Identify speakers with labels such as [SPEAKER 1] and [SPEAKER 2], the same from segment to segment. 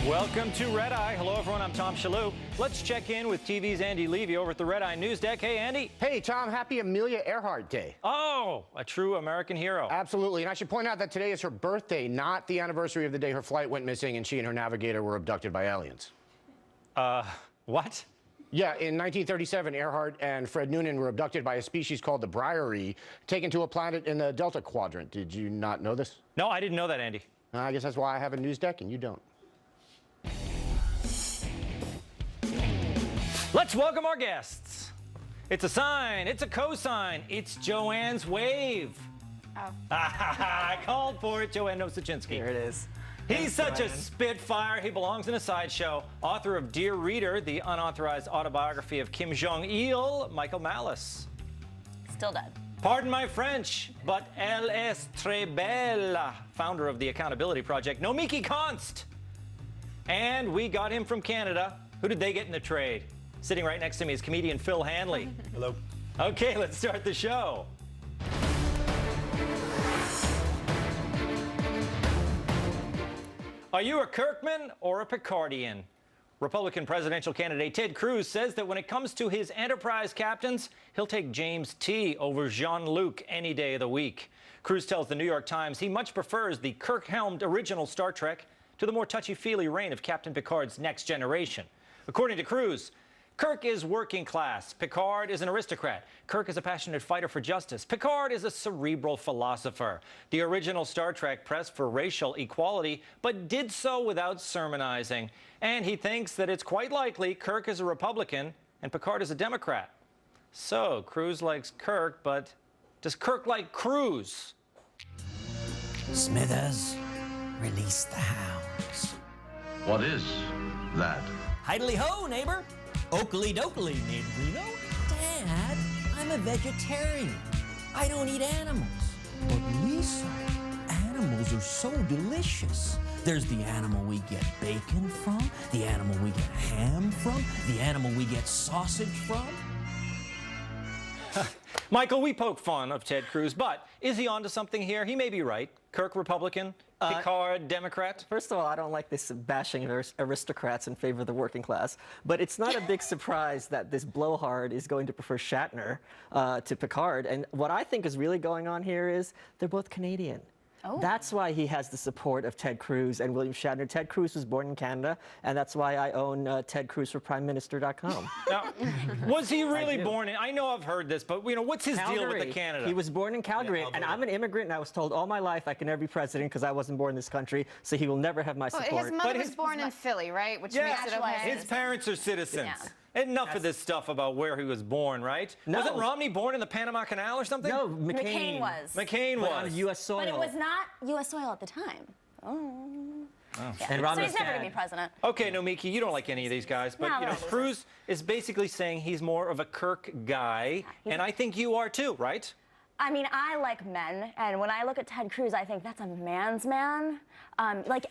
[SPEAKER 1] Welcome to Red Eye. Hello, everyone. I'm Tom Shalhoub. Let's check in with TV's Andy Levy over at the Red Eye News Deck. Hey, Andy.
[SPEAKER 2] Hey, Tom. Happy Amelia Earhart Day.
[SPEAKER 1] Oh, a true American hero.
[SPEAKER 2] Absolutely. And I should point out that today is her birthday, not the anniversary of the day her flight went missing and she and her navigator were abducted by aliens.
[SPEAKER 1] What?
[SPEAKER 2] Yeah, in 1937, Earhart and Fred Noonan were abducted by a species called the Briary, taken to a planet in the Delta Quadrant. Did you not know this?
[SPEAKER 1] No, I didn't know that, Andy.
[SPEAKER 2] I guess that's why I have a news deck and you don't.
[SPEAKER 1] Let's welcome our guests. It's a sign. It's a cosine. It's Joanne's wave.
[SPEAKER 3] Oh.
[SPEAKER 1] I called for it. Joanne Nosachinski.
[SPEAKER 4] Here it is.
[SPEAKER 1] He's such a spitfire. He belongs in a sideshow. Author of Dear Reader, the unauthorized autobiography of Kim Jong-il, Michael Malice.
[SPEAKER 3] Still dead.
[SPEAKER 1] Pardon my French, but elle est très belle. Founder of the Accountability Project, Nomiki Konst. And we got him from Canada. Who did they get in the trade? Sitting right next to me is comedian Phil Hanley.
[SPEAKER 4] Hello.
[SPEAKER 1] Okay, let's start the show. Are you a Kirkman or a Picardian? Republican presidential candidate Ted Cruz says that when it comes to his enterprise captains, he'll take James T. over Jean-Luc any day of the week. Cruz tells the New York Times he much prefers the Kirk-helmed original Star Trek to the more touchy-feely reign of Captain Picard's Next Generation. According to Cruz, Kirk is working class. Picard is an aristocrat. Kirk is a passionate fighter for justice. Picard is a cerebral philosopher. The original Star Trek pressed for racial equality, but did so without sermonizing. And he thinks that it's quite likely Kirk is a Republican and Picard is a Democrat. So, Cruz likes Kirk, but does Kirk like Cruz?
[SPEAKER 5] Smithers, release the hounds.
[SPEAKER 6] What is that?
[SPEAKER 5] Idly ho, neighbor. Oakley dokley, neighborino. Dad, I'm a vegetarian. I don't eat animals. But Lisa, animals are so delicious. There's the animal we get bacon from, the animal we get ham from, the animal we get sausage from.
[SPEAKER 1] Michael, we poke fun of Ted Cruz, but is he onto something here? He may be right. Kirk, Republican. Picard, Democrat?
[SPEAKER 4] First of all, I don't like this bashing of aristocrats in favor of the working class. But it's not a big surprise that this blowhard is going to prefer Shatner to Picard. And what I think is really going on here is they're both Canadian.
[SPEAKER 3] Oh.
[SPEAKER 4] That's why he has the support of Ted Cruz and William Shatner. Ted Cruz was born in Canada, and that's why I own Ted Cruz for PrimeMinister.com.
[SPEAKER 1] Now, was he really born in? I know I've heard this, but what's his
[SPEAKER 4] Calgary.
[SPEAKER 1] deal with the Canada?
[SPEAKER 4] He was born in Calgary,
[SPEAKER 1] Yeah,
[SPEAKER 4] and I'm an immigrant, and I was told all my life I can never be president because I wasn't born in this country, so he will never have my support.
[SPEAKER 3] His mother was born in Philly, right? Which makes it okay.
[SPEAKER 1] His parents are citizens.
[SPEAKER 3] Yeah.
[SPEAKER 1] Enough of this stuff about where he was born, right?
[SPEAKER 4] No.
[SPEAKER 1] Wasn't Romney born in the Panama Canal or something?
[SPEAKER 4] No,
[SPEAKER 3] McCain was.
[SPEAKER 1] McCain
[SPEAKER 4] But on
[SPEAKER 1] was.
[SPEAKER 4] U.S. soil.
[SPEAKER 3] But it was not U.S. soil at the time. Oh. Yeah.
[SPEAKER 4] And
[SPEAKER 3] So
[SPEAKER 4] Romney's
[SPEAKER 3] he's never
[SPEAKER 4] dad.
[SPEAKER 3] going to be president.
[SPEAKER 1] Okay, Nomiki, you don't like any of these guys, but
[SPEAKER 3] No, but-
[SPEAKER 1] Cruz is basically saying he's more of a Kirk guy, and I think you are too, right?
[SPEAKER 7] I mean, I like men, and when I look at Ted Cruz, I think that's a man's man. Like,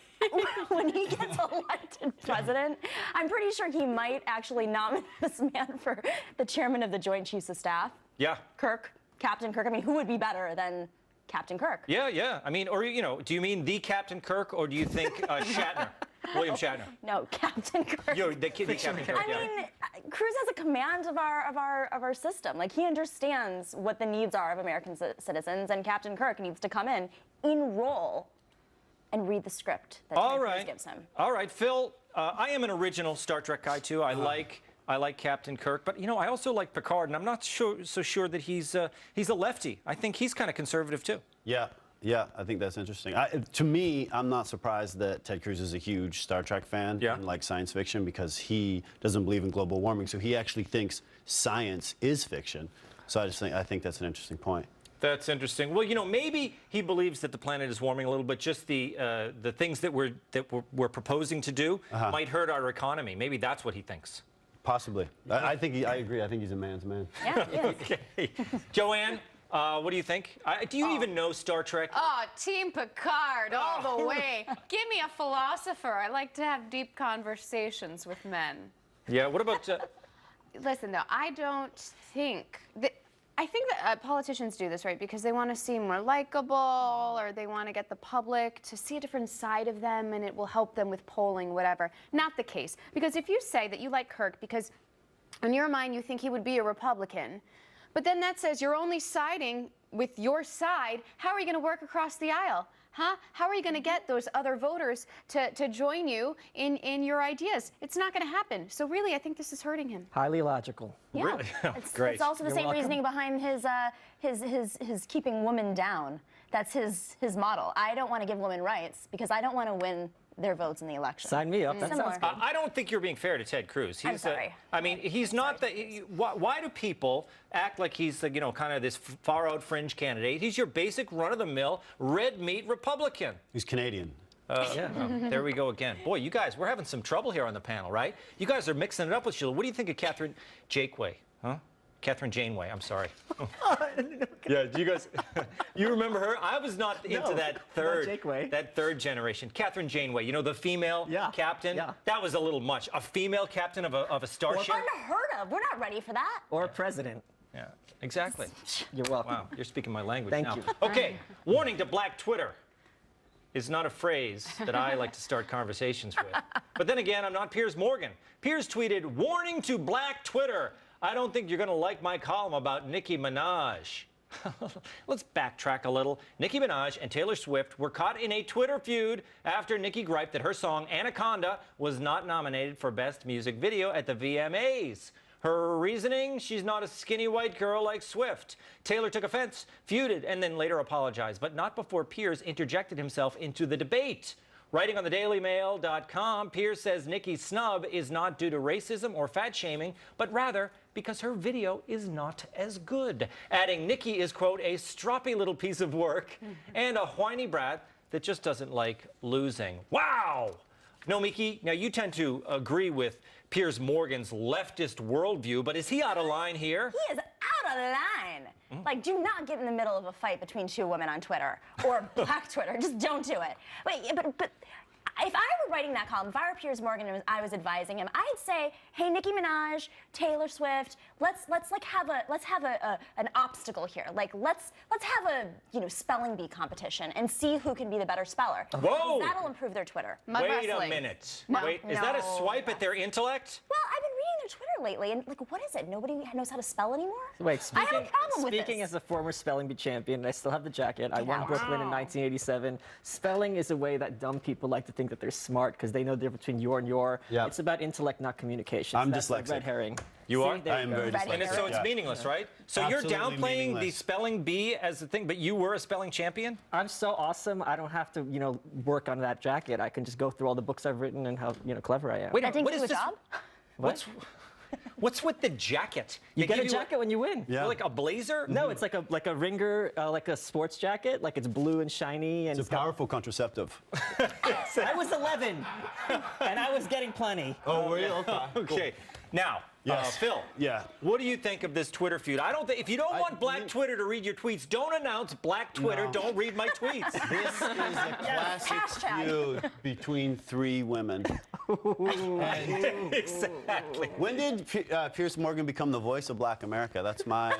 [SPEAKER 7] when he gets elected president, I'm pretty sure he might actually nominate this man for the chairman of the Joint Chiefs of Staff.
[SPEAKER 1] Yeah.
[SPEAKER 7] Kirk, Captain Kirk. I mean, who would be better than Captain Kirk?
[SPEAKER 1] Yeah. I mean, or, do you mean the Captain Kirk, or do you think Shatner? William Shatner.
[SPEAKER 7] No, Captain Kirk.
[SPEAKER 1] You're the Captain Kirk.
[SPEAKER 7] I mean, Cruz has a command of our system. Like, he understands what the needs are of American citizens, and Captain Kirk needs to come in role, and read the script that Ted Cruz gives him.
[SPEAKER 1] All right, Phil. I am an original Star Trek guy too. I like Captain Kirk, but I also like Picard, and I'm not so sure that he's a lefty. I think he's kind of conservative too.
[SPEAKER 8] Yeah, I think that's interesting. To me, I'm not surprised that Ted Cruz is a huge Star Trek fan and like science fiction because he doesn't believe in global warming, so he actually thinks science is fiction. So I think that's an interesting point.
[SPEAKER 1] That's interesting. Well, maybe he believes that the planet is warming a little bit. Just the things that we're proposing to do might hurt our economy. Maybe that's what he thinks.
[SPEAKER 8] Possibly. I agree. I think he's a man's man.
[SPEAKER 7] Yeah, he is.
[SPEAKER 1] Okay, Joanne. What do you think? Do you even know Star Trek?
[SPEAKER 9] Oh, Team Picard all the way. Give me a philosopher. I like to have deep conversations with men.
[SPEAKER 1] Yeah, what about...
[SPEAKER 9] Listen, though, I don't think... I think that politicians do this, right, because they want to seem more likable, or they want to get the public to see a different side of them, and it will help them with polling, whatever. Not the case. Because if you say that you like Kirk because in your mind you think he would be a Republican, but then that says you're only siding with your side, how are you going to work across the aisle? Huh? How are you going to get those other voters to join you in your ideas? It's not going to happen. So really, I think this is hurting him.
[SPEAKER 4] Highly logical.
[SPEAKER 7] Yeah.
[SPEAKER 1] Really? Great.
[SPEAKER 7] It's also the same reasoning behind his keeping women down. That's his model. I don't want to give women rights because I don't want to win their votes in the election.
[SPEAKER 4] Sign me up. That
[SPEAKER 7] Similar.
[SPEAKER 4] sounds good.
[SPEAKER 1] I don't think you're being fair to Ted Cruz.
[SPEAKER 7] I'm sorry.
[SPEAKER 1] I mean, he's not the. Why do people act like he's the, kind of this far-out fringe candidate? He's your basic run-of-the-mill red meat Republican.
[SPEAKER 8] He's Canadian.
[SPEAKER 1] There we go again. Boy, you guys, we're having some trouble here on the panel, right? You guys are mixing it up with Sheila. What do you think of Catherine Janeway? Huh? Catherine Janeway, I'm sorry. Yeah, do you guys, you remember her? I was not into that third generation. Catherine Janeway, you know, the female captain?
[SPEAKER 4] Yeah.
[SPEAKER 1] That was a little much. A female captain of a starship?
[SPEAKER 7] Unheard of. We're not ready for that.
[SPEAKER 4] Or a president.
[SPEAKER 1] Yeah, exactly.
[SPEAKER 4] You're welcome.
[SPEAKER 1] Wow, you're speaking my language
[SPEAKER 4] Thank
[SPEAKER 1] now.
[SPEAKER 4] you.
[SPEAKER 1] Okay, warning to Black Twitter is not a phrase that I like to start conversations with. But then again, I'm not Piers Morgan. Piers tweeted, warning to Black Twitter. I don't think you're going to like my column about Nicki Minaj. Let's backtrack a little. Nicki Minaj and Taylor Swift were caught in a Twitter feud after Nicki griped that her song Anaconda was not nominated for Best Music Video at the VMAs. Her reasoning, she's not a skinny white girl like Swift. Taylor took offense, feuded, and then later apologized, but not before Piers interjected himself into the debate. Writing on the DailyMail.com, Piers says Nicki's snub is not due to racism or fat shaming, but rather because her video is not as good. Adding Nicki is, quote, a stroppy little piece of work and a whiny brat that just doesn't like losing. Wow! No, Miki, now you tend to agree with Piers Morgan's leftist worldview, but is he out of line here?
[SPEAKER 7] He is out of line. Like, do not get in the middle of a fight between two women on Twitter or Black Twitter. Just don't do it. Wait, but if I were writing that column, if I were Piers Morgan and I was advising him, I'd say, hey, Nicki Minaj, Taylor Swift, let's have an obstacle here. Like, let's have a spelling bee competition and see who can be the better speller.
[SPEAKER 1] Whoa!
[SPEAKER 7] That'll improve their Twitter.
[SPEAKER 1] Wait a minute. Wait, is that a swipe at their intellect?
[SPEAKER 7] Well, I've been reading their Twitter lately, and like, what is it? Nobody knows how to spell anymore?
[SPEAKER 4] Wait,
[SPEAKER 7] I have a problem with this.
[SPEAKER 4] Speaking as a former spelling bee champion, I still have the jacket. I won Brooklyn in 1987. Spelling is a way that dumb people like to think that they're smart because they know the difference between your and your.
[SPEAKER 8] Yep.
[SPEAKER 4] It's about intellect, not communication.
[SPEAKER 8] I'm
[SPEAKER 4] That's
[SPEAKER 8] dyslexic.
[SPEAKER 4] a red herring.
[SPEAKER 1] You are?
[SPEAKER 4] There
[SPEAKER 8] I am
[SPEAKER 4] go.
[SPEAKER 8] very dyslexic.
[SPEAKER 1] And so it's
[SPEAKER 8] Yeah.
[SPEAKER 1] meaningless, right? So
[SPEAKER 8] Absolutely
[SPEAKER 1] you're downplaying the
[SPEAKER 8] meaningless.
[SPEAKER 1] spelling bee as the thing, but you were a spelling champion?
[SPEAKER 4] I'm so awesome. I don't have to, work on that jacket. I can just go through all the books I've written and how, clever I am.
[SPEAKER 1] Wait,
[SPEAKER 7] That didn't
[SPEAKER 1] what
[SPEAKER 7] do
[SPEAKER 1] is
[SPEAKER 7] a
[SPEAKER 1] this?
[SPEAKER 7] job?
[SPEAKER 1] What's with the jacket?
[SPEAKER 4] You
[SPEAKER 1] They
[SPEAKER 4] get a
[SPEAKER 1] give
[SPEAKER 4] jacket when you win.
[SPEAKER 8] Yeah.
[SPEAKER 1] Like a blazer?
[SPEAKER 4] No, it's like a ringer, like a sports jacket. Like it's blue and shiny. And
[SPEAKER 8] It's a powerful contraceptive.
[SPEAKER 4] I was 11, and I was getting plenty.
[SPEAKER 8] Oh, were you? Okay.
[SPEAKER 1] Okay. Now,
[SPEAKER 8] Yes.
[SPEAKER 1] Phil.
[SPEAKER 8] Yeah.
[SPEAKER 1] What do you think of this Twitter feud? I don't think if you don't want Black Twitter to read your tweets, don't announce Black Twitter.
[SPEAKER 8] No.
[SPEAKER 1] Don't read my tweets.
[SPEAKER 8] This is a classic
[SPEAKER 7] Hashtag.
[SPEAKER 8] feud between three women.
[SPEAKER 1] Exactly.
[SPEAKER 8] When did Piers Morgan become the voice of Black America? That's my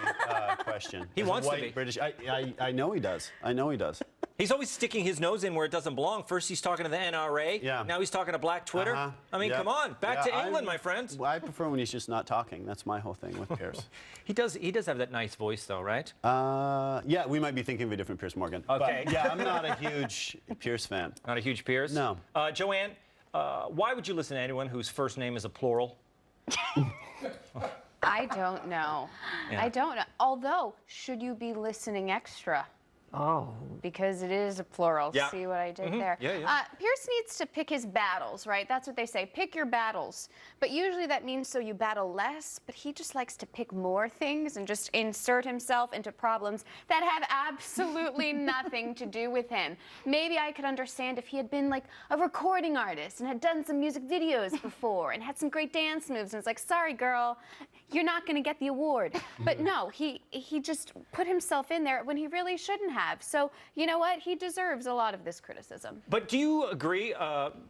[SPEAKER 8] question.
[SPEAKER 1] He
[SPEAKER 8] As a
[SPEAKER 1] wants to
[SPEAKER 8] white
[SPEAKER 1] be.
[SPEAKER 8] British. I know he does. I know he does.
[SPEAKER 1] He's always sticking his nose in where it doesn't belong. First, he's talking to the NRA.
[SPEAKER 8] Yeah.
[SPEAKER 1] Now he's talking to Black Twitter.
[SPEAKER 8] Uh-huh.
[SPEAKER 1] I mean,
[SPEAKER 8] Yeah.
[SPEAKER 1] come on. Back
[SPEAKER 8] Yeah,
[SPEAKER 1] to England, my friends.
[SPEAKER 8] I prefer when he's just not talking. That's my whole thing with Piers.
[SPEAKER 1] He does have that nice voice, though, right?
[SPEAKER 8] Yeah, we might be thinking of a different Piers Morgan.
[SPEAKER 1] Okay.
[SPEAKER 8] But, yeah, I'm not a huge Piers fan.
[SPEAKER 1] Not a huge Piers?
[SPEAKER 8] No.
[SPEAKER 1] Joanne, why would you listen to anyone whose first name is a plural?
[SPEAKER 9] I don't know.
[SPEAKER 1] Yeah.
[SPEAKER 9] I don't know. Although, should you be listening extra?
[SPEAKER 4] Oh.
[SPEAKER 9] Because it is a plural.
[SPEAKER 1] Yeah.
[SPEAKER 9] See what I did there?
[SPEAKER 1] Yeah, yeah.
[SPEAKER 9] Pierce needs to pick his battles, right? That's what they say. Pick your battles. But usually that means so you battle less, but he just likes to pick more things and just insert himself into problems that have absolutely nothing to do with him. Maybe I could understand if he had been like a recording artist and had done some music videos before and had some great dance moves and it's like, sorry, girl, you're not going to get the award. But no, he just put himself in there when he really shouldn't have. So you know what? He deserves a lot of this criticism.
[SPEAKER 1] But do you agree?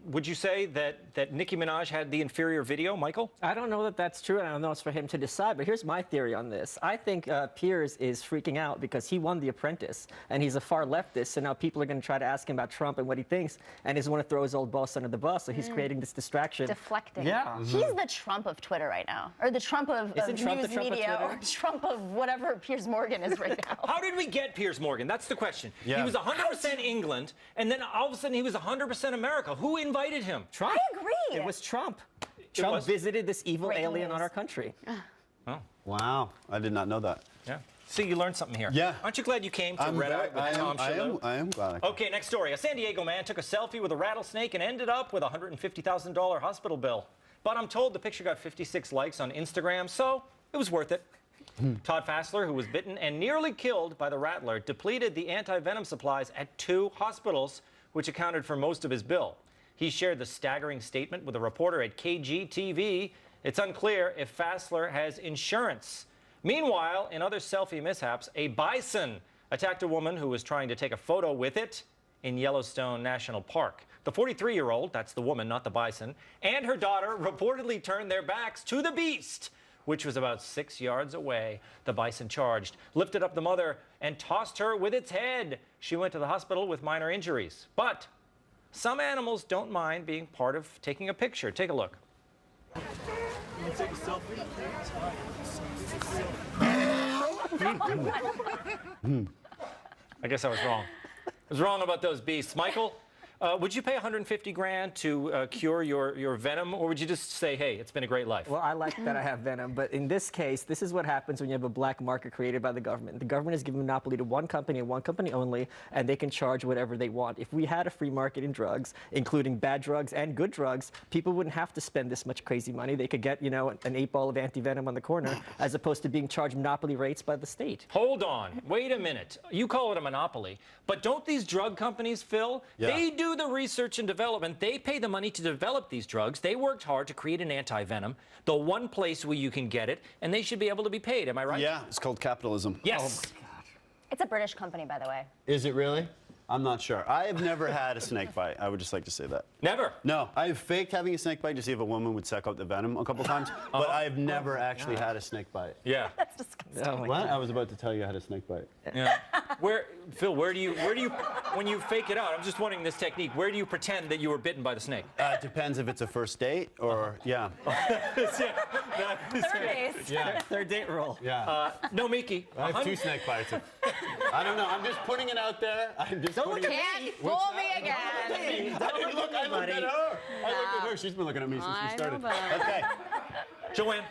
[SPEAKER 1] Would you say that Nicki Minaj had the inferior video, Michael?
[SPEAKER 4] I don't know that that's true, and I don't know it's for him to decide, but here's my theory on this. I think Piers is freaking out because he won The Apprentice, and he's a far leftist, so now people are going to try to ask him about Trump and what he thinks, and he doesn't want to throw his old boss under the bus, so he's creating this distraction.
[SPEAKER 9] Deflecting.
[SPEAKER 4] Yeah.
[SPEAKER 7] He's the Trump of Twitter right now, or the Trump of
[SPEAKER 4] Isn't Trump the
[SPEAKER 7] news
[SPEAKER 4] Trump of
[SPEAKER 7] media,
[SPEAKER 4] Twitter?
[SPEAKER 7] or Trump of whatever Piers Morgan is right now.
[SPEAKER 1] How did we get Piers Morgan? That's the question.
[SPEAKER 8] Yeah.
[SPEAKER 1] He was 100% England, and then all of a sudden he was 100% America. Who invited him?
[SPEAKER 4] Trump.
[SPEAKER 7] I agree.
[SPEAKER 4] It was Trump. Trump
[SPEAKER 1] was?
[SPEAKER 4] visited this evil
[SPEAKER 7] Breaking
[SPEAKER 4] alien on
[SPEAKER 7] news.
[SPEAKER 4] our country.
[SPEAKER 1] Oh,
[SPEAKER 8] Wow, I did not know that.
[SPEAKER 1] yeah. See, you learned something here.
[SPEAKER 8] Yeah.
[SPEAKER 1] Aren't you glad you came to Red Eye with Tom Shalhoub?
[SPEAKER 8] I am glad. I came.
[SPEAKER 1] Okay, next story. A San Diego man took a selfie with a rattlesnake and ended up with a $150,000 hospital bill. But I'm told the picture got 56 likes on Instagram, so it was worth it. Todd Fassler, who was bitten and nearly killed by the rattler, depleted the anti-venom supplies at 2 hospitals, which accounted for most of his bill. He shared the staggering statement with a reporter at KGTV. It's unclear if Fassler has insurance. Meanwhile, in other selfie mishaps, a bison attacked a woman who was trying to take a photo with it in Yellowstone National Park. The 43-year-old, that's the woman, not the bison, and her daughter reportedly turned their backs to the beast, which was about 6 yards away. The bison charged, lifted up the mother, and tossed her with its head. She went to the hospital with minor injuries. But some animals don't mind being part of taking a picture. Take a look. I guess I was wrong. I was wrong about those beasts. Michael, would you pay 150 grand to cure your venom, or would you just say, hey, it's been a great life?
[SPEAKER 4] Well, I like that I have venom, but in this case, this is what happens when you have a black market created by the government. The government is giving monopoly to one company and one company only, and they can charge whatever they want. If we had a free market in drugs, including bad drugs and good drugs, people wouldn't have to spend this much crazy money. They could get, you know, an 8-ball of anti-venom on the corner, as opposed to being charged monopoly rates by the state.
[SPEAKER 1] Hold on. Wait a minute. You call it a monopoly, but don't these drug companies, Phil?
[SPEAKER 8] Yeah.
[SPEAKER 1] They do the research and development. They pay the money to develop these drugs. They worked hard to create an anti-venom, the one place where you can get it, and they should be able to be paid. Am I right?
[SPEAKER 8] Yeah, it's called capitalism.
[SPEAKER 1] Yes.
[SPEAKER 7] It's a British company, by the way.
[SPEAKER 8] Is it really? I'm not sure. I have never had a snake bite. I would just like to say that.
[SPEAKER 1] Never.
[SPEAKER 8] No, I've faked having a snake bite to see if a woman would suck out the venom a couple times, but I've never actually had a snake bite.
[SPEAKER 1] Yeah.
[SPEAKER 7] That's disgusting.
[SPEAKER 4] Oh my
[SPEAKER 8] What?
[SPEAKER 4] God.
[SPEAKER 8] I was about to tell you I had a snake bite.
[SPEAKER 1] Yeah. Phil, where do you, when you fake it out, I'm just wondering this technique, where do you pretend that you were bitten by the snake?
[SPEAKER 8] It depends if it's a first date or, yeah.
[SPEAKER 7] Third base.
[SPEAKER 8] Yeah.
[SPEAKER 4] Third date rule.
[SPEAKER 8] Yeah.
[SPEAKER 1] No, Miki.
[SPEAKER 8] I have 2 snake bites. I don't know. I'm just putting it out there. I'm just
[SPEAKER 4] Don't look
[SPEAKER 8] putting
[SPEAKER 4] at
[SPEAKER 8] it.
[SPEAKER 9] Can't
[SPEAKER 8] What's
[SPEAKER 9] fool me
[SPEAKER 8] that?
[SPEAKER 9] again.
[SPEAKER 4] Don't look at
[SPEAKER 8] I looked at her. I looked at her. She's been looking at me since we started. Okay.
[SPEAKER 1] Joanne,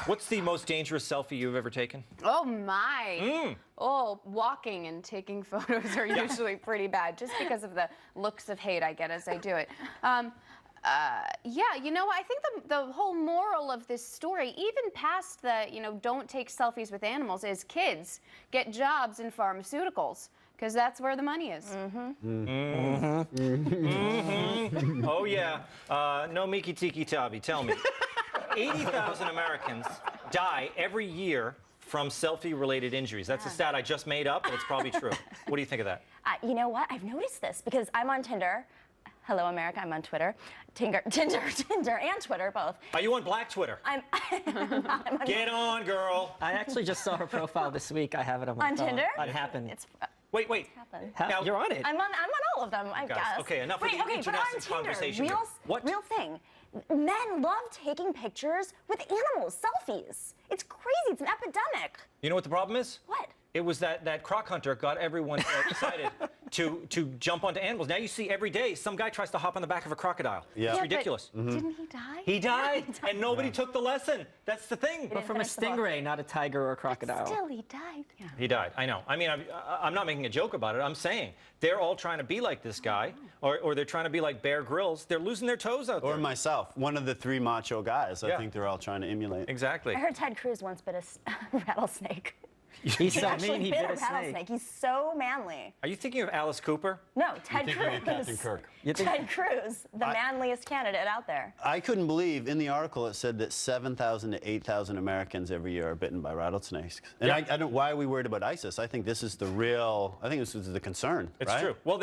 [SPEAKER 1] what's the most dangerous selfie you've ever taken?
[SPEAKER 9] Oh my. Oh, walking and taking photos are usually pretty bad just because of the looks of hate I get as I do it. Yeah, you know, I think the whole moral of this story, even past the, you know, don't take selfies with animals, is kids get jobs in pharmaceuticals, because that's where the money is.
[SPEAKER 1] Oh, yeah. No Miki Tiki Tabi, tell me. 80,000 Americans die every year from selfie-related injuries. That's a stat I just made up, but it's probably true. What do you think of that?
[SPEAKER 7] You know what? I've noticed this because I'm on Tinder. Hello, America. I'm on Twitter. Tinder, and Twitter, both.
[SPEAKER 1] Are you on Black Twitter?
[SPEAKER 7] I'm on,
[SPEAKER 1] Get on, girl.
[SPEAKER 4] I actually just saw her profile this week. I have it on my
[SPEAKER 7] on
[SPEAKER 4] phone.
[SPEAKER 7] Tinder.
[SPEAKER 4] It happened.
[SPEAKER 7] It's
[SPEAKER 1] Wait.
[SPEAKER 7] happened.
[SPEAKER 1] Now-
[SPEAKER 4] You're on it.
[SPEAKER 7] I'm on all of them, I
[SPEAKER 1] Guys,
[SPEAKER 7] guess.
[SPEAKER 1] okay, enough of
[SPEAKER 7] Wait,
[SPEAKER 1] the
[SPEAKER 7] okay, but
[SPEAKER 1] international
[SPEAKER 7] on Tinder,
[SPEAKER 1] conversation
[SPEAKER 7] real,
[SPEAKER 1] here. What?
[SPEAKER 7] real thing. Men love taking pictures with animals, selfies. It's crazy. It's an epidemic.
[SPEAKER 1] You know what the problem is?
[SPEAKER 7] What?
[SPEAKER 1] It was that croc hunter got everyone excited to jump onto animals. Now you see every day some guy tries to hop on the back of a crocodile.
[SPEAKER 8] Yeah.
[SPEAKER 1] It's
[SPEAKER 8] Yeah,
[SPEAKER 9] but
[SPEAKER 1] ridiculous.
[SPEAKER 9] Didn't he die?
[SPEAKER 1] He died, and nobody took the lesson. That's the thing.
[SPEAKER 4] But from a
[SPEAKER 7] finish the book.
[SPEAKER 4] stingray, not a tiger or a crocodile.
[SPEAKER 9] Still, he died. Yeah.
[SPEAKER 1] He died. I know. I mean, I'm not making a joke about it. I'm saying they're all trying to be like this guy, or they're trying to be like Bear Grylls. They're losing their toes out there.
[SPEAKER 8] Or myself, one of the 3 macho guys. I
[SPEAKER 1] Yeah.
[SPEAKER 8] think they're all trying to emulate.
[SPEAKER 1] Exactly.
[SPEAKER 7] I heard Ted Cruz once bit a rattlesnake.
[SPEAKER 4] He's so
[SPEAKER 7] actually
[SPEAKER 4] mean, he
[SPEAKER 7] bit
[SPEAKER 4] bit
[SPEAKER 7] a
[SPEAKER 4] a snake.
[SPEAKER 7] rattlesnake. He's so manly.
[SPEAKER 1] Are you thinking of Alice Cooper?
[SPEAKER 7] No, Ted
[SPEAKER 8] thinking of Captain
[SPEAKER 7] Cruz.
[SPEAKER 8] Kirk.
[SPEAKER 7] Ted Cruz, the manliest candidate out there.
[SPEAKER 8] I couldn't believe in the article it said that 7,000 to 8,000 Americans every year are bitten by rattlesnakes. And
[SPEAKER 1] Yeah.
[SPEAKER 8] I don't. Why are we worried about ISIS? I think this is the real. I think this is the concern.
[SPEAKER 1] It's
[SPEAKER 8] right?
[SPEAKER 1] true. Well,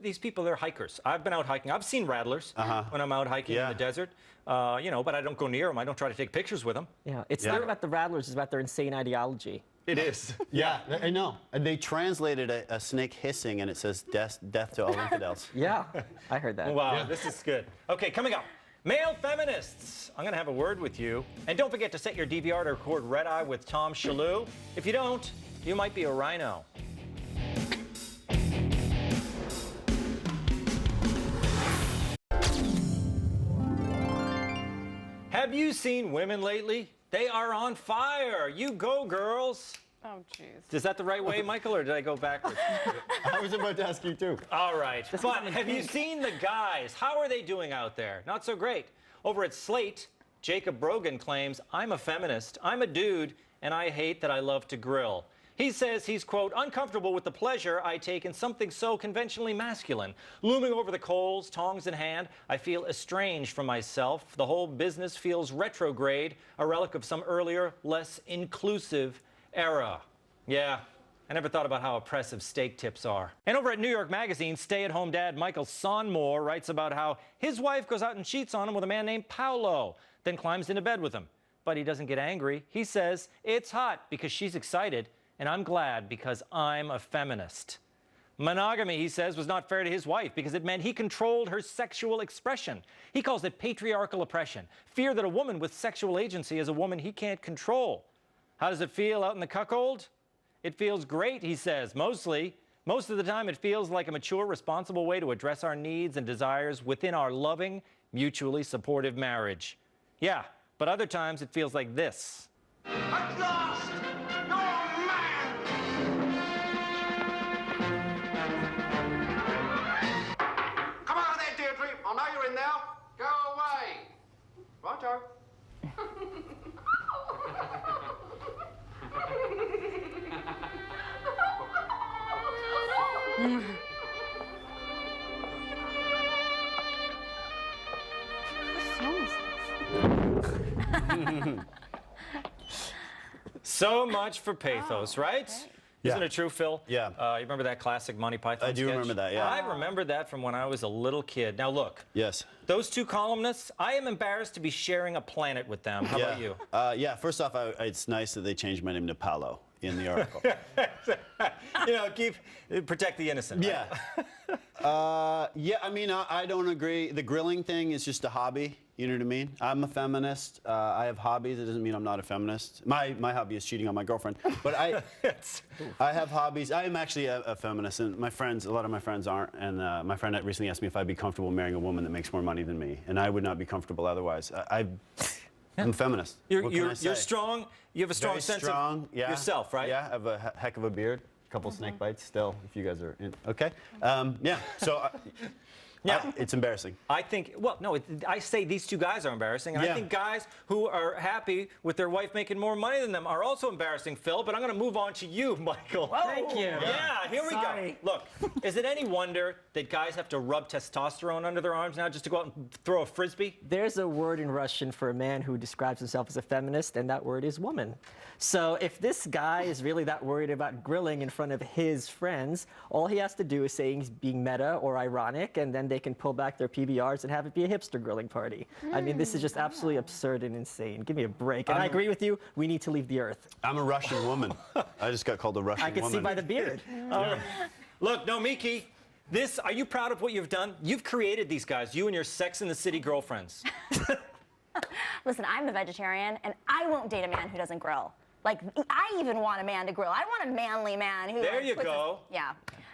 [SPEAKER 1] these people, they're hikers. I've been out hiking. I've seen rattlers when I'm out hiking in
[SPEAKER 8] Yeah.
[SPEAKER 1] the desert. You know, but I don't go near them. I don't try to take pictures with them.
[SPEAKER 4] Yeah, it's not about the rattlers, it's about their insane ideology.
[SPEAKER 1] It is.
[SPEAKER 8] Yeah, I know. And they translated a snake hissing, and it says death to all infidels.
[SPEAKER 4] Yeah, I heard that.
[SPEAKER 1] Wow, this is good. Okay, coming up, male feminists. I'm going to have a word with you. And don't forget to set your DVR to record Red Eye with Tom Shalhoub. If you don't, you might be a rhino. Have you seen women lately? They are on fire. You go, girls.
[SPEAKER 9] Oh, jeez.
[SPEAKER 1] Is that the right way, Michael, or did I go backwards?
[SPEAKER 8] I was about to ask you too.
[SPEAKER 1] All right. But have you seen the guys? How are they doing out there? Not so great. Over at Slate, Jacob Brogan claims, I'm a feminist, I'm a dude, and I hate that I love to grill. He says he's, quote, uncomfortable with the pleasure I take in something so conventionally masculine. Looming over the coals, tongs in hand, I feel estranged from myself. The whole business feels retrograde, a relic of some earlier, less inclusive era. Yeah, I never thought about how oppressive steak tips are. And over at New York Magazine, stay-at-home dad Michael Sonmore writes about how his wife goes out and cheats on him with a man named Paolo, then climbs into bed with him. But he doesn't get angry. He says, it's hot because she's excited, and I'm glad because I'm a feminist. Monogamy, he says, was not fair to his wife because it meant he controlled her sexual expression. He calls it patriarchal oppression, fear that a woman with sexual agency is a woman he can't control. How does it feel out in the cuckold? It feels great, he says, mostly. Most of the time, it feels like a mature, responsible way to address our needs and desires within our loving, mutually supportive marriage. Yeah, but other times it feels like this.
[SPEAKER 10] At last, you're a man! Come out of there, Deirdre. I know you're in there. Go away. Righto.
[SPEAKER 1] So much for pathos, right?
[SPEAKER 8] Yeah.
[SPEAKER 1] Isn't it true, Phil?
[SPEAKER 8] Yeah.
[SPEAKER 1] You remember that classic Monty Python
[SPEAKER 8] I do
[SPEAKER 1] sketch?
[SPEAKER 8] remember that, yeah.
[SPEAKER 1] I remember that from when I was a little kid. Now, look.
[SPEAKER 8] Yes.
[SPEAKER 1] Those two columnists, I am embarrassed to be sharing a planet with them. How about you?
[SPEAKER 8] Yeah, first off, it's nice that they changed my name to Paolo in the article.
[SPEAKER 1] You know, protect the innocent.
[SPEAKER 8] Yeah. Yeah, I mean, I don't agree. The grilling thing is just a hobby. You know what I mean? I'm a feminist. I have hobbies. It doesn't mean I'm not a feminist. My hobby is cheating on my girlfriend. But I have hobbies. I am actually a feminist, and my friends, a lot of my friends aren't. And my friend recently asked me if I'd be comfortable marrying a woman that makes more money than me, and I would not be comfortable otherwise. I'm a feminist. What can I say?
[SPEAKER 1] You're strong. You have a strong
[SPEAKER 8] Very
[SPEAKER 1] sense
[SPEAKER 8] strong,
[SPEAKER 1] of
[SPEAKER 8] yeah.
[SPEAKER 1] yourself, right?
[SPEAKER 8] Yeah, I have a heck of a beard. A couple snake bites still, if you guys are in. Okay. Yeah. So.
[SPEAKER 1] Yeah.
[SPEAKER 8] It's embarrassing.
[SPEAKER 1] I think, well, no, I say these two guys are embarrassing, and I think guys who are happy with their wife making more money than them are also embarrassing, Phil, but I'm going to move on to you, Michael.
[SPEAKER 4] Thank you.
[SPEAKER 1] Yeah, here we go. Look, is it any wonder that guys have to rub testosterone under their arms now just to go out and throw a frisbee?
[SPEAKER 4] There's a word in Russian for a man who describes himself as a feminist, and that word is woman. So if this guy is really that worried about grilling in front of his friends, all he has to do is say he's being meta or ironic, and then they can pull back their PBRs and have it be a hipster grilling party. I mean, this is just absolutely absurd and insane. Give me a break. And I agree with you. We need to leave the earth.
[SPEAKER 8] I'm a Russian woman. I just got called a Russian woman.
[SPEAKER 4] I can see by the beard.
[SPEAKER 1] Look, no, Miki, are you proud of what you've done? You've created these guys, you and your Sex and the City girlfriends.
[SPEAKER 7] Listen, I'm a vegetarian, and I won't date a man who doesn't grill. Like, I even want a man to grill. I want a manly man who.
[SPEAKER 1] There you
[SPEAKER 7] puts
[SPEAKER 1] go.
[SPEAKER 7] Yeah.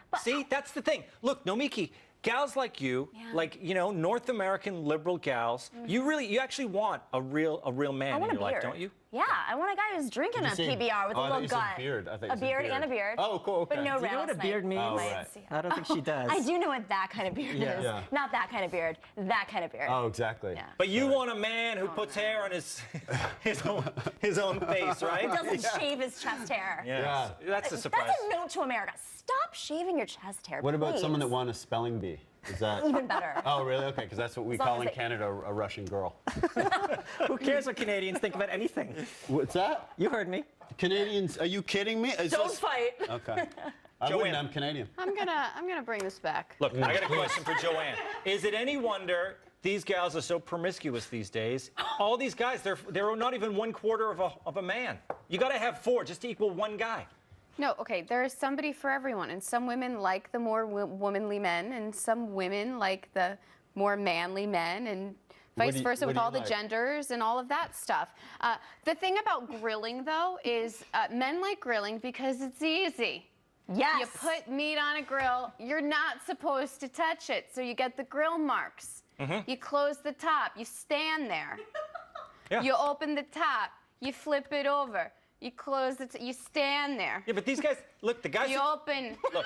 [SPEAKER 7] But
[SPEAKER 1] See, that's the thing. Look, Nomiki, gals like you, like, you know, North American liberal gals, you actually want a real man
[SPEAKER 7] I want
[SPEAKER 1] in
[SPEAKER 7] a
[SPEAKER 1] your life,
[SPEAKER 7] beard.
[SPEAKER 1] don't you?
[SPEAKER 7] Yeah, I want a guy who's drinking a PBR with a little gut.
[SPEAKER 8] Beard. I think
[SPEAKER 7] A beard and a beard.
[SPEAKER 8] Oh, cool. Okay.
[SPEAKER 7] But no
[SPEAKER 4] Do you know what a beard means?
[SPEAKER 8] Oh, right.
[SPEAKER 4] I don't think she does.
[SPEAKER 7] I do know what that kind of beard is.
[SPEAKER 8] Yeah.
[SPEAKER 7] Not that kind of beard. That kind of beard.
[SPEAKER 8] Oh, exactly.
[SPEAKER 7] Yeah.
[SPEAKER 1] But you want a man who puts hair on his own face, right?
[SPEAKER 7] Doesn't shave his chest hair.
[SPEAKER 1] Yeah. That's a surprise.
[SPEAKER 7] That's a note to America. Stop shaving your chest hair.
[SPEAKER 8] What about
[SPEAKER 7] please.
[SPEAKER 8] someone that won a spelling bee? Is that
[SPEAKER 7] Even better.
[SPEAKER 8] Oh, really? Okay, because that's what we
[SPEAKER 7] As long
[SPEAKER 8] call
[SPEAKER 7] as
[SPEAKER 8] in
[SPEAKER 7] they-
[SPEAKER 8] Canada a Russian girl.
[SPEAKER 4] Who cares what Canadians think about anything?
[SPEAKER 8] What's that?
[SPEAKER 4] You heard me.
[SPEAKER 8] Canadians? Are you kidding me?
[SPEAKER 7] Don't fight.
[SPEAKER 8] Okay. I wouldn't. I'm Canadian.
[SPEAKER 9] I'm gonna bring this back.
[SPEAKER 1] Look, I got a question for Joanne. Is it any wonder these gals are so promiscuous these days? All these guys, they're not even 1/4 of a man. You got to have 4 just to equal one guy.
[SPEAKER 9] No, okay, there is somebody for everyone, and some women like the more womanly men, and some women like the more manly men, and vice versa with all the genders and all of that stuff. The thing about grilling, though, is men like grilling because it's easy.
[SPEAKER 7] Yes.
[SPEAKER 9] You put meat on a grill, you're not supposed to touch it, so you get the grill marks. You close the top, you stand there.
[SPEAKER 1] Yeah.
[SPEAKER 9] You open the top, you flip it over. You close it, you stand there.
[SPEAKER 1] Yeah, but these guys, look, the guys.
[SPEAKER 9] You open.
[SPEAKER 1] Look,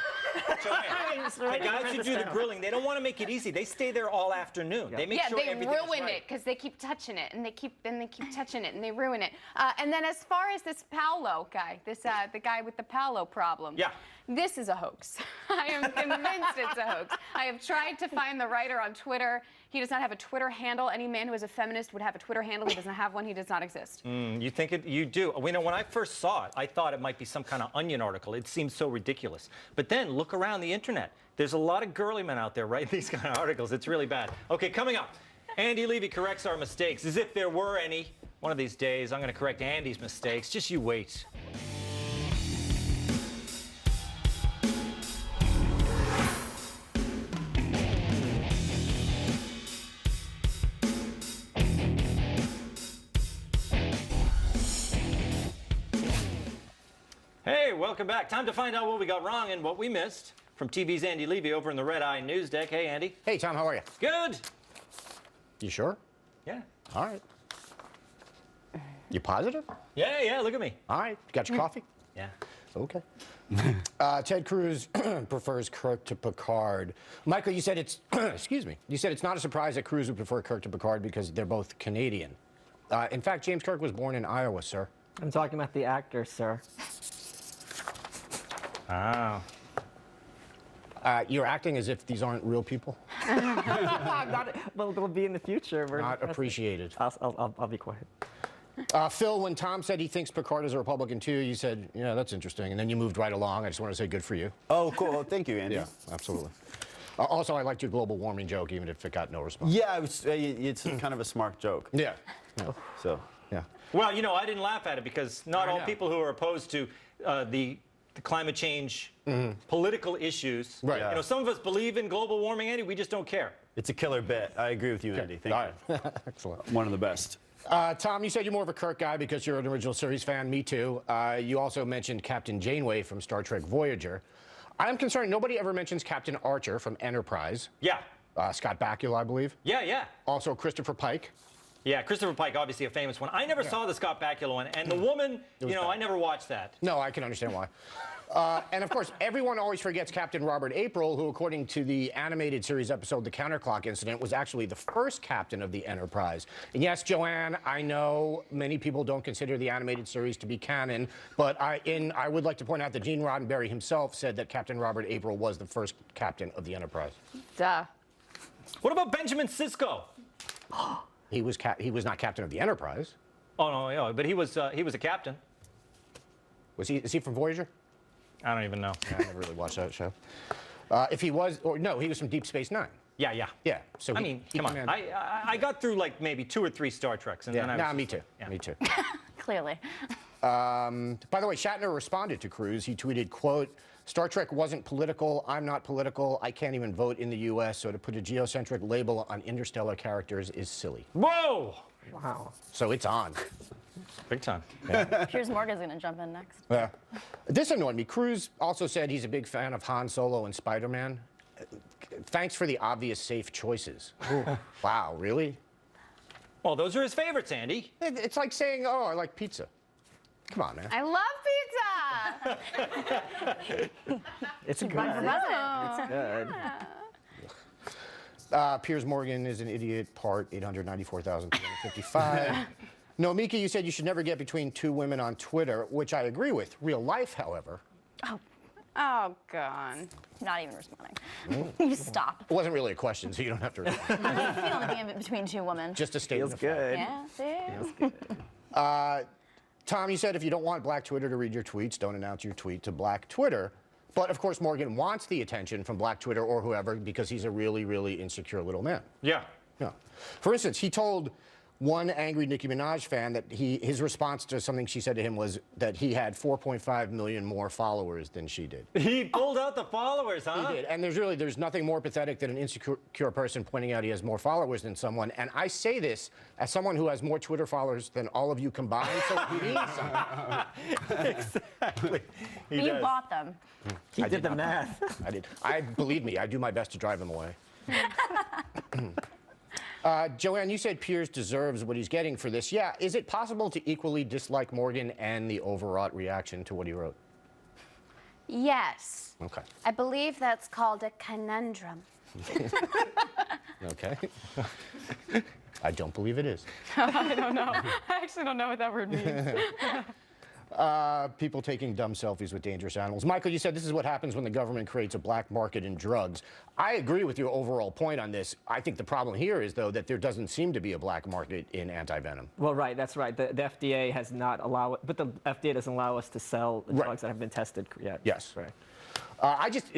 [SPEAKER 1] Joanne, the guys who do the grilling, they don't want to make it easy. They stay there all afternoon. They make sure
[SPEAKER 9] they
[SPEAKER 1] everything is
[SPEAKER 9] ruin
[SPEAKER 1] right.
[SPEAKER 9] it because they keep touching it and they keep touching it and they ruin it. And then as far as this Paolo guy, the guy with the Paolo problem.
[SPEAKER 1] Yeah.
[SPEAKER 9] This is a hoax. I am convinced it's a hoax. I have tried to find the writer on Twitter. He does not have a Twitter handle. Any man who is a feminist would have a Twitter handle. He doesn't have one. He does not exist.
[SPEAKER 1] You think it? You do. You know, when I first saw it, I thought it might be some kind of Onion article. It seemed so ridiculous. But then look around the internet. There's a lot of girly men out there writing these kind of articles. It's really bad. Okay, coming up, Andy Levy corrects our mistakes, as if there were any. One of these days, I'm going to correct Andy's mistakes. Just you wait. Hey, welcome back. Time to find out what we got wrong and what we missed. From TV's Andy Levy over in the Red Eye News Deck. Hey, Andy.
[SPEAKER 2] Hey, Tom, how are you?
[SPEAKER 1] Good.
[SPEAKER 2] You sure?
[SPEAKER 1] Yeah.
[SPEAKER 2] All right. You positive?
[SPEAKER 1] Yeah, look at me.
[SPEAKER 2] All right. Got your coffee?
[SPEAKER 1] Yeah.
[SPEAKER 2] Okay. Ted Cruz prefers Kirk to Picard. Michael, you said it's, excuse me, you said it's not a surprise that Cruz would prefer Kirk to Picard because they're both Canadian. In fact, James Kirk was born in Iowa, sir.
[SPEAKER 4] I'm talking about the actor, sir.
[SPEAKER 1] Oh.
[SPEAKER 2] You're acting as if these aren't real people?
[SPEAKER 4] Well, they'll be in the future.
[SPEAKER 2] Not appreciated.
[SPEAKER 4] I'll be quiet.
[SPEAKER 2] Phil, when Tom said he thinks Picard is a Republican too, you said, yeah, that's interesting. And then you moved right along. I just want to say good for you.
[SPEAKER 8] Oh, cool. Well, thank you, Andy.
[SPEAKER 2] Yeah, absolutely. Also, I liked your global warming joke, even if it got no response.
[SPEAKER 8] Yeah, it's kind of a smart joke.
[SPEAKER 2] Yeah.
[SPEAKER 8] So,
[SPEAKER 2] yeah.
[SPEAKER 1] Well, you know, I didn't laugh at it because not all people who are opposed to the climate change political issues.
[SPEAKER 2] Right.
[SPEAKER 1] You know, some of us believe in global warming, Andy. We just don't care.
[SPEAKER 8] it's a killer bit. I agree with you, Andy. Thank you.
[SPEAKER 2] All right. Excellent.
[SPEAKER 8] One of the best.
[SPEAKER 2] Tom, you said you're more of a Kirk guy because you're an original series fan. Me too. You also mentioned Captain Janeway from Star Trek Voyager. I'm concerned nobody ever mentions Captain Archer from Enterprise.
[SPEAKER 1] Yeah.
[SPEAKER 2] Scott Bakula, I believe.
[SPEAKER 1] Yeah.
[SPEAKER 2] Also Christopher Pike.
[SPEAKER 1] Yeah, Christopher Pike, obviously a famous one. I never saw the Scott Bakula one, and the woman, you know,
[SPEAKER 2] bad.
[SPEAKER 1] I never watched that.
[SPEAKER 2] No, I can understand why. And of course, everyone always forgets Captain Robert April, who, according to the animated series episode The Counterclock Incident, was actually the first captain of the Enterprise. And yes, Joanne, I know many people don't consider the animated series to be canon, but I would like to point out that Gene Roddenberry himself said that Captain Robert April was the first captain of the Enterprise.
[SPEAKER 9] Duh.
[SPEAKER 1] What about Benjamin Sisko?
[SPEAKER 2] He was not captain of the Enterprise.
[SPEAKER 1] Oh no, but he was a captain.
[SPEAKER 2] Was he? Is he from Voyager?
[SPEAKER 1] I don't even know.
[SPEAKER 2] I never really watched that show. If he was, or no, he was from Deep Space Nine.
[SPEAKER 1] Yeah.
[SPEAKER 2] Yeah. So
[SPEAKER 1] I mean, come on. I got through like maybe 2 or 3 Star Treks, and then I was
[SPEAKER 2] me too.
[SPEAKER 1] Yeah.
[SPEAKER 2] Me too.
[SPEAKER 7] Clearly.
[SPEAKER 2] By the way, Shatner responded to Cruz. He tweeted, quote, Star Trek wasn't political. I'm not political. I can't even vote in the U.S., so to put a geocentric label on interstellar characters is silly.
[SPEAKER 1] Whoa!
[SPEAKER 4] Wow.
[SPEAKER 2] So it's on.
[SPEAKER 1] Big time.
[SPEAKER 7] Piers Morgan's going to jump in next.
[SPEAKER 2] Yeah. This annoyed me. Cruz also said he's a big fan of Han Solo and Spider-Man. Thanks for the obvious safe choices. Wow, really?
[SPEAKER 1] Well, those are his favorites, Andy.
[SPEAKER 2] It's like saying, oh, I like pizza. Come on, man.
[SPEAKER 9] I love pizza.
[SPEAKER 4] It's good.
[SPEAKER 7] President.
[SPEAKER 4] Good.
[SPEAKER 2] Piers Morgan is an idiot, part 894,255. No, Mika, you said you should never get between two women on Twitter, which I agree with. Real life, however.
[SPEAKER 9] Oh, God.
[SPEAKER 7] Not even responding. You stop.
[SPEAKER 2] It wasn't really a question, so you don't have to respond.
[SPEAKER 7] How do you feel to be in between two women?
[SPEAKER 2] Just a statement.
[SPEAKER 4] Feels
[SPEAKER 2] of fact.
[SPEAKER 4] good.
[SPEAKER 7] Yeah, see?
[SPEAKER 2] Tom, you said if you don't want Black Twitter to read your tweets, don't announce your tweet to Black Twitter. But, of course, Morgan wants the attention from Black Twitter or whoever because he's a really, really insecure little man.
[SPEAKER 1] Yeah.
[SPEAKER 2] Yeah. For instance, he told one angry Nicki Minaj fan that his response to something she said to him was that he had 4.5 million more followers than she did.
[SPEAKER 1] He pulled out the followers, huh?
[SPEAKER 2] He did. And there's nothing more pathetic than an insecure person pointing out he has more followers than someone. And I say this as someone who has more Twitter followers than all of you combined, so it means something.
[SPEAKER 1] Exactly. He
[SPEAKER 7] You
[SPEAKER 1] does.
[SPEAKER 7] bought them.
[SPEAKER 4] He did the math.
[SPEAKER 2] I did. Believe me, I do my best to drive him away. Joanne, you said Piers deserves what he's getting for this. Yeah, is it possible to equally dislike Morgan and the overwrought reaction to what he wrote?
[SPEAKER 9] Yes.
[SPEAKER 2] Okay.
[SPEAKER 9] I believe that's called a conundrum.
[SPEAKER 2] Okay. I don't believe it is.
[SPEAKER 9] I don't know. I actually don't know what that word means.
[SPEAKER 2] People taking dumb selfies with dangerous animals. Michael, you said this is what happens when the government creates a black market in drugs. I agree with your overall point on this. I think the problem here is, though, that there doesn't seem to be a black market in anti-venom.
[SPEAKER 4] Well, right, that's right. The FDA has not allowed it, but the FDA doesn't allow us to sell the drugs that have been tested yet.
[SPEAKER 2] Yes.
[SPEAKER 4] Right.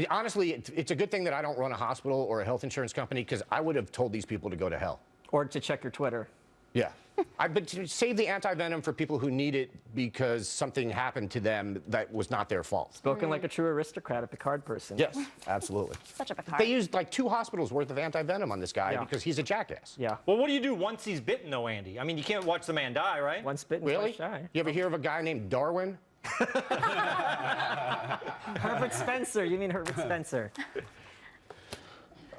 [SPEAKER 2] Honestly, it's a good thing that I don't run a hospital or a health insurance company because I would have told these people to go to hell.
[SPEAKER 4] Or to check your Twitter.
[SPEAKER 2] Yeah. But to save the anti-venom for people who need it because something happened to them that was not their fault.
[SPEAKER 4] Spoken like a true aristocrat, a Picard person.
[SPEAKER 2] Yes, absolutely.
[SPEAKER 7] Such a Picard.
[SPEAKER 2] They used like 2 hospitals worth of anti-venom on this guy because he's a jackass.
[SPEAKER 4] Yeah.
[SPEAKER 1] Well, what do you do once he's bitten, though, Andy? I mean, you can't watch the man die, right?
[SPEAKER 4] Once bitten,
[SPEAKER 2] Really?
[SPEAKER 4] twice shy.
[SPEAKER 2] You ever hear of a guy named Darwin?
[SPEAKER 4] Herbert Spencer. You mean Herbert Spencer?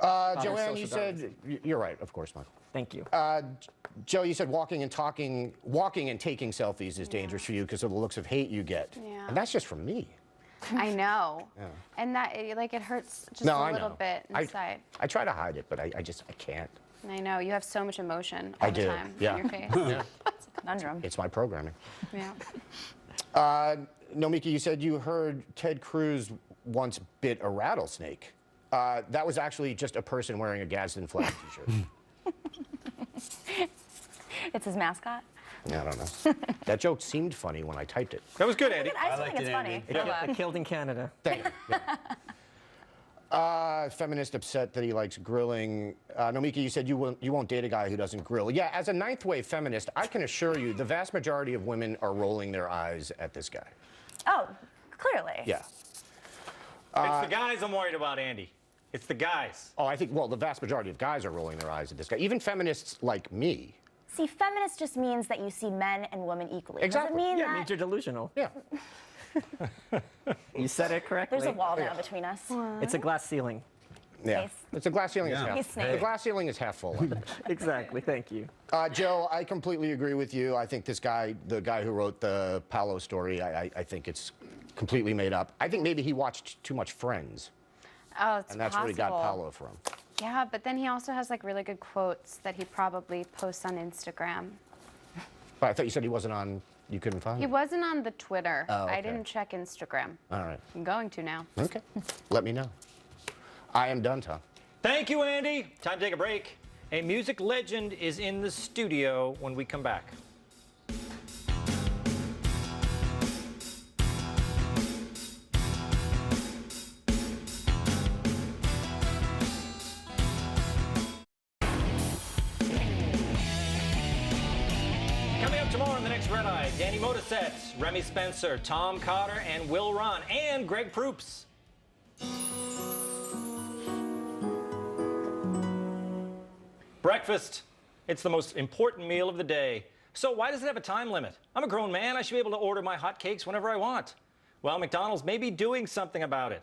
[SPEAKER 2] Joanne, you said you're right, of course, Michael.
[SPEAKER 4] Thank you.
[SPEAKER 2] Joe, you said walking and taking selfies is dangerous for you because of the looks of hate you get.
[SPEAKER 9] Yeah.
[SPEAKER 2] And that's just from me.
[SPEAKER 9] I know.
[SPEAKER 2] Yeah.
[SPEAKER 9] And that, it hurts just
[SPEAKER 2] No,
[SPEAKER 9] a
[SPEAKER 2] I
[SPEAKER 9] little
[SPEAKER 2] know.
[SPEAKER 9] bit inside.
[SPEAKER 2] I try to hide it, but I can't.
[SPEAKER 9] I know. You have so much emotion all
[SPEAKER 2] I
[SPEAKER 9] the
[SPEAKER 2] do.
[SPEAKER 9] time
[SPEAKER 2] Yeah.
[SPEAKER 9] in your face.
[SPEAKER 2] Yeah.
[SPEAKER 7] It's a conundrum.
[SPEAKER 2] It's my programming.
[SPEAKER 9] Yeah.
[SPEAKER 2] Nomika, you said you heard Ted Cruz once bit a rattlesnake. That was actually just a person wearing a Gadsden flag t-shirt.
[SPEAKER 7] It's his mascot.
[SPEAKER 2] I don't know. That joke seemed funny when I typed it.
[SPEAKER 1] That was good, Andy.
[SPEAKER 7] I still think it's funny.
[SPEAKER 4] It killed in Canada.
[SPEAKER 2] Thank you. Yeah. Feminist upset that he likes grilling. Nomika, you said you won't date a guy who doesn't grill. Yeah, as a ninth wave feminist, I can assure you the vast majority of women are rolling their eyes at this guy.
[SPEAKER 7] Oh, clearly.
[SPEAKER 2] Yeah.
[SPEAKER 1] It's the guys I'm worried about, Andy. It's the guys.
[SPEAKER 2] Oh, I think, well, the vast majority of guys are rolling their eyes at this guy. Even feminists like me.
[SPEAKER 7] See, feminist just means that you see men and women equally.
[SPEAKER 2] Exactly.
[SPEAKER 7] Does it mean
[SPEAKER 4] Yeah, it
[SPEAKER 7] that
[SPEAKER 4] means you're delusional.
[SPEAKER 2] Yeah.
[SPEAKER 4] You said it correctly.
[SPEAKER 7] there's a wall now between us?
[SPEAKER 4] It's a glass ceiling.
[SPEAKER 2] Yeah.
[SPEAKER 7] Nice.
[SPEAKER 2] It's a glass ceiling is half.
[SPEAKER 7] He's snake.
[SPEAKER 2] The glass ceiling is half full.
[SPEAKER 4] Exactly. Thank you.
[SPEAKER 2] Joe, I completely agree with you. I think this guy, the guy who wrote the Paolo story, I think it's completely made up. I think maybe he watched too much Friends.
[SPEAKER 9] Oh, it's
[SPEAKER 2] And that's
[SPEAKER 9] possible.
[SPEAKER 2] where he got Paolo from.
[SPEAKER 9] Yeah, but then he also has really good quotes that he probably posts on Instagram.
[SPEAKER 2] But I thought you said he wasn't on, you couldn't find
[SPEAKER 9] He
[SPEAKER 2] him.
[SPEAKER 9] wasn't on the Twitter.
[SPEAKER 2] Oh, okay.
[SPEAKER 9] I didn't check Instagram.
[SPEAKER 2] All right.
[SPEAKER 9] I'm going to now.
[SPEAKER 2] Okay. Let me know. I am done, Tom.
[SPEAKER 1] Thank you, Andy. Time to take a break. A music legend is in the studio when we come back. Coming up tomorrow on the next Red Eye, Danny Modisette, Remy Spencer, Tom Cotter, and Will Ron, and Greg Proops. Breakfast. It's the most important meal of the day. So why does it have a time limit? I'm a grown man. I should be able to order my hotcakes whenever I want. Well, McDonald's may be doing something about it.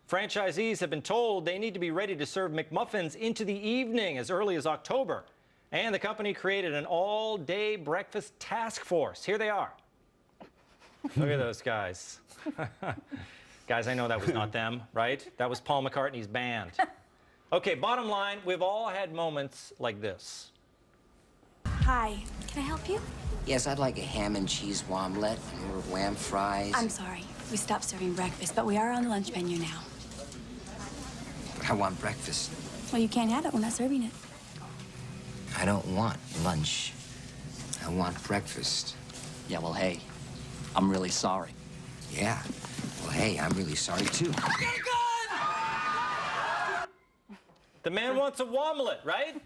[SPEAKER 1] Franchisees have been told they need to be ready to serve McMuffins into the evening as early as October. And the company created an all-day breakfast task force. Here they are. Look at those guys. Guys, I know that was not them, right? That was Paul McCartney's band. Okay, bottom line, we've all had moments like this.
[SPEAKER 3] Hi, can I help you?
[SPEAKER 11] Yes, I'd like a ham and cheese omelet and more lamb fries.
[SPEAKER 3] I'm sorry, we stopped serving breakfast, but we are on the lunch menu now.
[SPEAKER 11] But I want breakfast.
[SPEAKER 3] Well, you can't have it, we're not serving it.
[SPEAKER 11] I don't want lunch. I want breakfast.
[SPEAKER 12] Yeah, well, hey, I'm really sorry.
[SPEAKER 11] Yeah. Well, hey, I'm really sorry, too.
[SPEAKER 1] The man wants a omelet, right?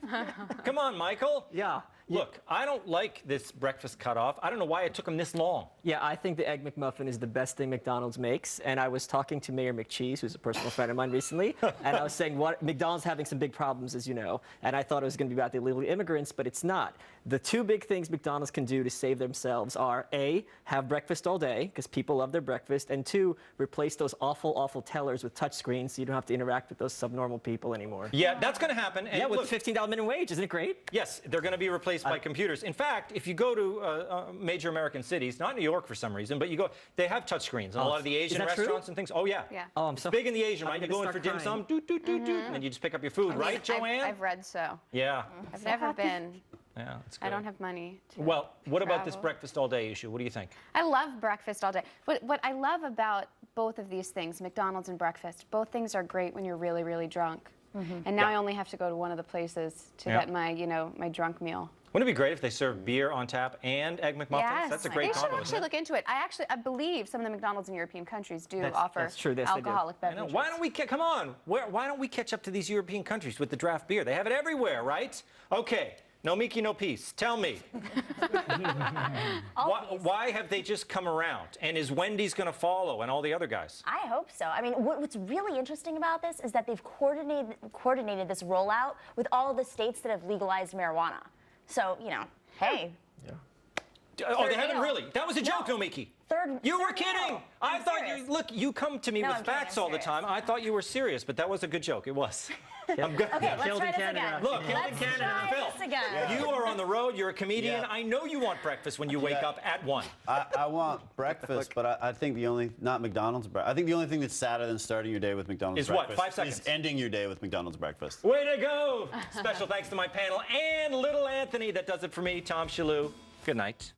[SPEAKER 1] Come on, Michael.
[SPEAKER 4] Yeah.
[SPEAKER 1] Look, I don't like this breakfast cutoff. I don't know why it took him this long.
[SPEAKER 4] Yeah, I think the Egg McMuffin is the best thing McDonald's makes. And I was talking to Mayor McCheese, who's a personal friend of mine recently, and I was saying McDonald's having some big problems, as you know. And I thought it was going to be about the illegal immigrants, but it's not. The two big things McDonald's can do to save themselves are A, have breakfast all day, because people love their breakfast, and 2, replace those awful, awful tellers with touchscreens so you don't have to interact with those subnormal people anymore.
[SPEAKER 1] Yeah, that's going to happen. And
[SPEAKER 4] yeah, with
[SPEAKER 1] look,
[SPEAKER 4] $15 minimum wage, isn't it great?
[SPEAKER 1] Yes, they're going to be replaced by computers. In fact, if you go to major American cities, not New York for some reason, but you go, they have touchscreens in a lot of the Asian restaurants and things. Oh, yeah.
[SPEAKER 4] Oh,
[SPEAKER 1] it's big in the Asian, right? You go in for dim sum, and then you just pick up your food, right, Joanne?
[SPEAKER 9] I've read so.
[SPEAKER 1] Yeah.
[SPEAKER 9] I've never been.
[SPEAKER 1] Yeah, that's good.
[SPEAKER 9] I don't have money to
[SPEAKER 1] Well, what about this
[SPEAKER 9] travel.
[SPEAKER 1] breakfast all day issue? What do you think?
[SPEAKER 9] I love breakfast all day. But what I love about both of these things, McDonald's and breakfast, both things are great when you're really, really drunk. And now I only have to go to one of the places to get my, my drunk meal.
[SPEAKER 1] Wouldn't it be great if they served beer on tap and Egg McMuffins?
[SPEAKER 9] Yes.
[SPEAKER 1] That's a great
[SPEAKER 9] They
[SPEAKER 1] combo,
[SPEAKER 9] should actually look into it. I believe some of the McDonald's in European countries do offer
[SPEAKER 4] that's true. Yes, they do.
[SPEAKER 9] alcoholic
[SPEAKER 1] I know.
[SPEAKER 9] beverages.
[SPEAKER 1] Why don't we, come on, why don't we catch up to these European countries with the draft beer? They have it everywhere, right? Okay, no Mickey, no peace. Tell me, why have they just come around? And is Wendy's going to follow and all the other guys?
[SPEAKER 7] I hope so. I mean, what's really interesting about this is that they've coordinated this rollout with all of the states that have legalized marijuana. So, hey.
[SPEAKER 1] Oh, they haven't really? That was a joke, no Mickey. You were kidding. I thought
[SPEAKER 7] serious.
[SPEAKER 1] look, you come to me with facts all the time. I thought you were serious, but that was a good joke. It was. I'm good.
[SPEAKER 7] Okay, let's try this again.
[SPEAKER 1] Look,
[SPEAKER 7] Let's try this again.
[SPEAKER 1] You are on the road. You're a comedian.
[SPEAKER 8] Yeah.
[SPEAKER 1] I know you want breakfast when you wake up at 1.
[SPEAKER 8] I want breakfast, but I think not McDonald's breakfast. I think the only thing that's sadder than starting your day with McDonald's
[SPEAKER 1] Is
[SPEAKER 8] breakfast
[SPEAKER 1] what? 5 seconds.
[SPEAKER 8] is ending your day with McDonald's breakfast.
[SPEAKER 1] Way to go. Special thanks to my panel and little Anthony. That does it for me, Tom Shalhoub. Good night.